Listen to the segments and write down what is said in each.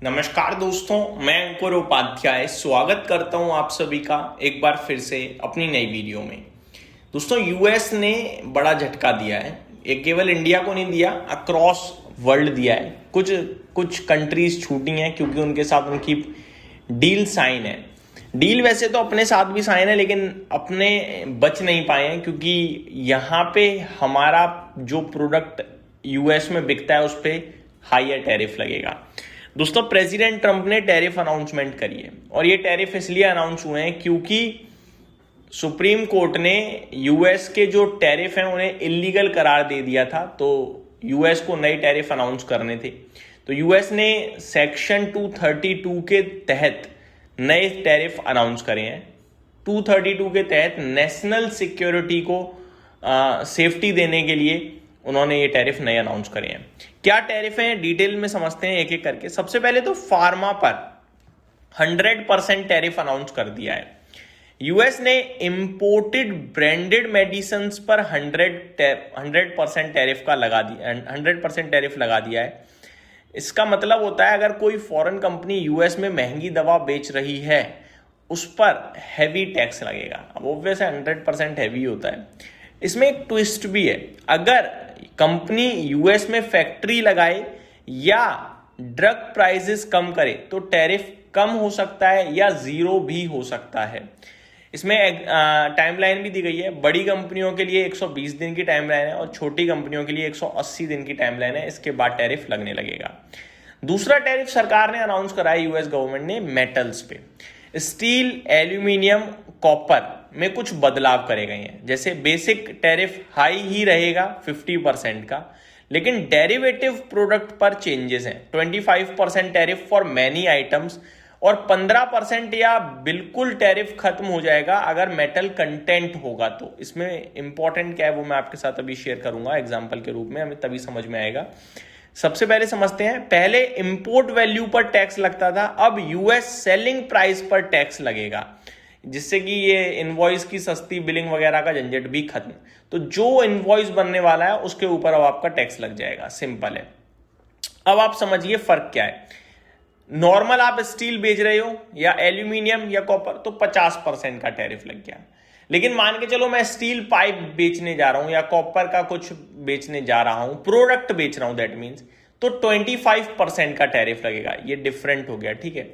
नमस्कार दोस्तों, मैं अंकुर उपाध्याय स्वागत करता हूं आप सभी का एक बार फिर से अपनी नई वीडियो में। दोस्तों, यूएस ने बड़ा झटका दिया है। ये केवल इंडिया को नहीं दिया, अक्रॉस वर्ल्ड दिया है। कुछ कंट्रीज छूटी हैं क्योंकि उनके साथ उनकी डील साइन है। डील वैसे तो अपने साथ भी साइन है, लेकिन अपने बच नहीं पाए हैं क्योंकि यहाँ पे हमारा जो प्रोडक्ट यूएस में बिकता है उस पर हाईयर टैरिफ लगेगा। दोस्तों, प्रेसिडेंट ट्रंप ने टैरिफ अनाउंसमेंट करी है और ये टैरिफ इसलिए अनाउंस हुए हैं क्योंकि सुप्रीम कोर्ट ने यूएस के जो टैरिफ हैं उन्हें इलीगल करार दे दिया था। तो यूएस को नए टैरिफ अनाउंस करने थे, तो यूएस ने सेक्शन 232 के तहत नए टैरिफ अनाउंस करे हैं। 232 के तहत नेशनल सिक्योरिटी को सेफ्टी देने के लिए उन्होंने ये टैरिफ नए अनाउंस करे हैं। क्या टैरिफ हैं, डिटेल में समझते हैं एक एक करके। सबसे पहले तो फार्मा पर 100% टैरिफ अनाउंस कर दिया है। यूएस ने इंपोर्टेड ब्रांडेड मेडिसिन पर 100% टैरिफ का लगा दिया, 100% टैरिफ लगा दिया है। इसका मतलब होता है अगर कोई फॉरेन कंपनी यूएस में महंगी दवा बेच रही है उस पर हैवी टैक्स लगेगा। अब ऑब्वियस है 100% हैवी होता है। इसमें एक ट्विस्ट भी है, अगर कंपनी यूएस में फैक्ट्री लगाए या ड्रग प्राइसेस कम करे तो टैरिफ कम हो सकता है या जीरो भी हो सकता है। इसमें टाइमलाइन भी दी गई है। बड़ी कंपनियों के लिए 120 दिन की टाइमलाइन है और छोटी कंपनियों के लिए 180 दिन की टाइमलाइन है। इसके बाद टैरिफ लगने लगेगा। दूसरा टैरिफ सरकार ने अनाउंस कराया यूएस गवर्नमेंट ने मेटल्स पे। स्टील, एल्यूमिनियम, कॉपर में कुछ बदलाव करे गए हैं। जैसे बेसिक टैरिफ हाई ही रहेगा 50% का, लेकिन डेरिवेटिव प्रोडक्ट पर चेंजेस हैं। 25% टैरिफ फॉर मैनी आइटम्स और 15% या बिल्कुल टैरिफ खत्म हो जाएगा अगर मेटल कंटेंट होगा। तो इसमें इंपॉर्टेंट क्या है वो मैं आपके साथ अभी शेयर करूंगा एग्जाम्पल के रूप में, हमें तभी समझ में आएगा। सबसे पहले समझते हैं, पहले इंपोर्ट वैल्यू पर टैक्स लगता था, अब यूएस सेलिंग प्राइस पर टैक्स लगेगा, जिससे कि ये इनवॉइस की सस्ती बिलिंग वगैरह का झंझट भी खत्म। तो जो इनवॉइस बनने वाला है उसके ऊपर अब आपका टैक्स लग जाएगा। सिंपल है। अब आप समझिए फर्क क्या है। नॉर्मल आप स्टील बेच रहे हो या एल्यूमिनियम या कॉपर तो 50% का टैरिफ लग गया। लेकिन मान के चलो मैं स्टील पाइप बेचने जा रहा हूं या कॉपर का कुछ बेचने जा रहा हूं, प्रोडक्ट बेच रहा हूं, दैट मीन्स तो 25% का टैरिफ लगेगा। ये डिफरेंट हो गया, ठीक है।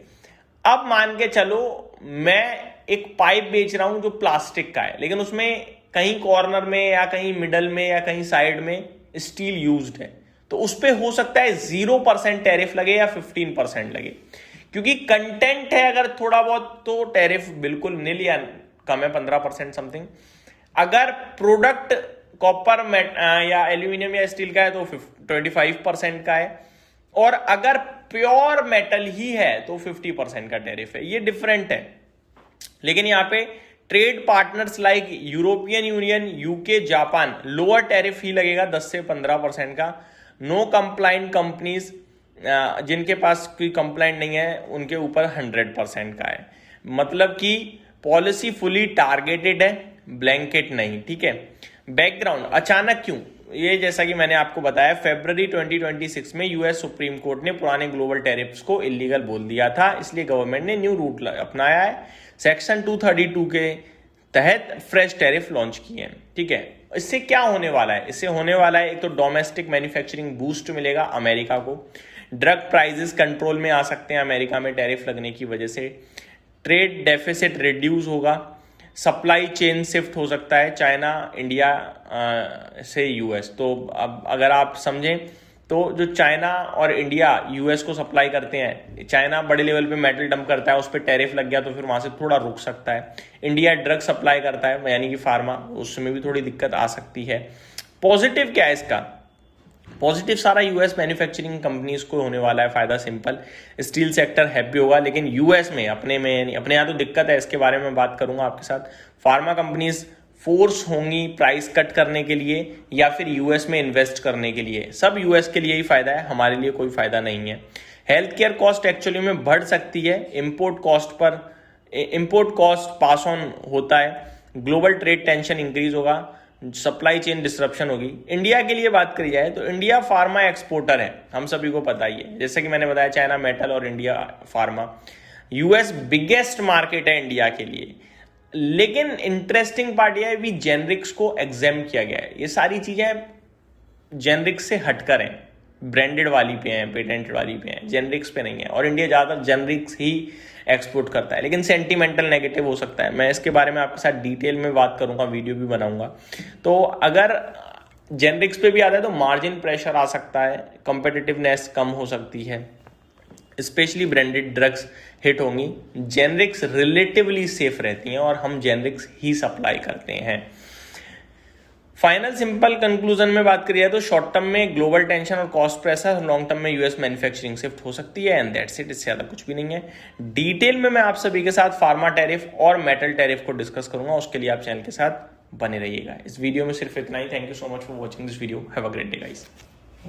अब मान के चलो मैं एक पाइप बेच रहा हूं जो प्लास्टिक का है, लेकिन उसमें कहीं कॉर्नर में या कहीं मिडल में या कहीं साइड में स्टील यूज्ड है, तो उस पर हो सकता है 0% टैरिफ लगे या 15% लगे। क्योंकि कंटेंट है अगर थोड़ा बहुत तो टैरिफ बिल्कुल नील या कम है, 15% समथिंग। अगर प्रोडक्ट कॉपर या एल्यूमिनियम या स्टील का है तो 25% का है, और अगर प्योर मेटल ही है तो 50% का टैरिफ है। ये डिफरेंट है। लेकिन यहाँ पे trade partners like European Union, UK, Japan lower tariff ही लगेगा 10 से 15% का। नो कंप्लाइंट कंपनीज, जिनके पास कोई कंप्लाइंट नहीं है उनके ऊपर 100% का है। मतलब कि पॉलिसी फुली टारगेटेड है, ब्लैंकेट नहीं, ठीक है। बैकग्राउंड, अचानक क्यों? ये जैसा कि मैंने आपको बताया, फरवरी 2026 में यूएस सुप्रीम कोर्ट ने पुराने ग्लोबल टैरिफ्स को इलीगल बोल दिया था, इसलिए गवर्नमेंट ने न्यू रूट अपनाया है। सेक्शन 232 के तहत फ्रेश टैरिफ लॉन्च किए हैं, ठीक है। इससे क्या होने वाला है? इससे होने वाला है, एक तो डोमेस्टिक मैन्युफैक्चरिंग बूस्ट मिलेगा अमेरिका को, ड्रग प्राइसेस कंट्रोल में आ सकते हैं अमेरिका में टैरिफ लगने की वजह से, ट्रेड डेफिसिट रिड्यूस होगा, सप्लाई चेन शिफ्ट हो सकता है चाइना, इंडिया से यूएस। तो अब अगर आप समझें तो जो चाइना और इंडिया यूएस को सप्लाई करते हैं, चाइना बड़े लेवल पे मेटल डंप करता है, उस पर टैरिफ लग गया तो फिर वहां से थोड़ा रुक सकता है। इंडिया ड्रग सप्लाई करता है यानी कि फार्मा, उसमें भी थोड़ी दिक्कत आ सकती है। पॉजिटिव क्या है इसका? पॉजिटिव सारा यूएस मैन्युफैक्चरिंग कंपनीज को होने वाला है फायदा। सिंपल, स्टील सेक्टर हैप्पी होगा, लेकिन यूएस में अपने यहाँ तो दिक्कत है, इसके बारे में बात करूंगा आपके साथ। फार्मा कंपनीज फोर्स होंगी प्राइस कट करने के लिए या फिर यूएस में इन्वेस्ट करने के लिए। सब यूएस के लिए ही फायदा है, हमारे लिए कोई फायदा नहीं है। हेल्थ केयर कॉस्ट एक्चुअली में बढ़ सकती है, इंपोर्ट कॉस्ट पास ऑन होता है, ग्लोबल ट्रेड टेंशन इंक्रीज होगा, सप्लाई चेन डिस्ट्रप्शन होगी। इंडिया के लिए बात करी जाए तो इंडिया फार्मा एक्सपोर्टर है, हम सभी को पता ही है। जैसे कि मैंने बताया, चाइना मेटल और India pharma. US biggest market है इंडिया के लिए। लेकिन इंटरेस्टिंग पार्ट यह है भी जेनरिक्स को एग्जाम किया गया है। ये सारी चीजें जेनरिक्स से हटकर हैं, ब्रांडेड वाली पे हैं, पेटेंटेड वाली पे हैं, जेनरिक्स पे नहीं है। और इंडिया ज्यादातर जेनरिक्स ही एक्सपोर्ट करता है, लेकिन सेंटिमेंटल नेगेटिव हो सकता है। मैं इसके बारे में आपके साथ डिटेल में बात करूंगा, वीडियो भी बनाऊंगा। तो अगर जेनरिक्स पे भी आता है तो मार्जिन प्रेशर आ सकता है, कंपेटिटिवनेस कम हो सकती है, स्पेशली ब्रांडेड ड्रग्स हिट होंगी। जेनरिक्स रिलेटिवली सेफ रहती हैं और हम जेनरिक्स ही सप्लाई करते हैं। फाइनल सिंपल कंक्लूजन में बात करिए तो शॉर्ट टर्म में ग्लोबल टेंशन और कॉस्ट प्रेशर, लॉन्ग टर्म में यूएस मैन्युफैक्चरिंग शिफ्ट हो सकती है, एंड दैट्स इट। इससे ज्यादा कुछ भी नहीं है। डिटेल में मैं आप सभी के साथ फार्मा टैरिफ और मेटल टैरिफ को डिस्कस करूंगा, उसके लिए आप चैनल के साथ बने रहिएगा। इस वीडियो में सिर्फ इतना ही। Thank you so much for watching this video. Have a great day guys.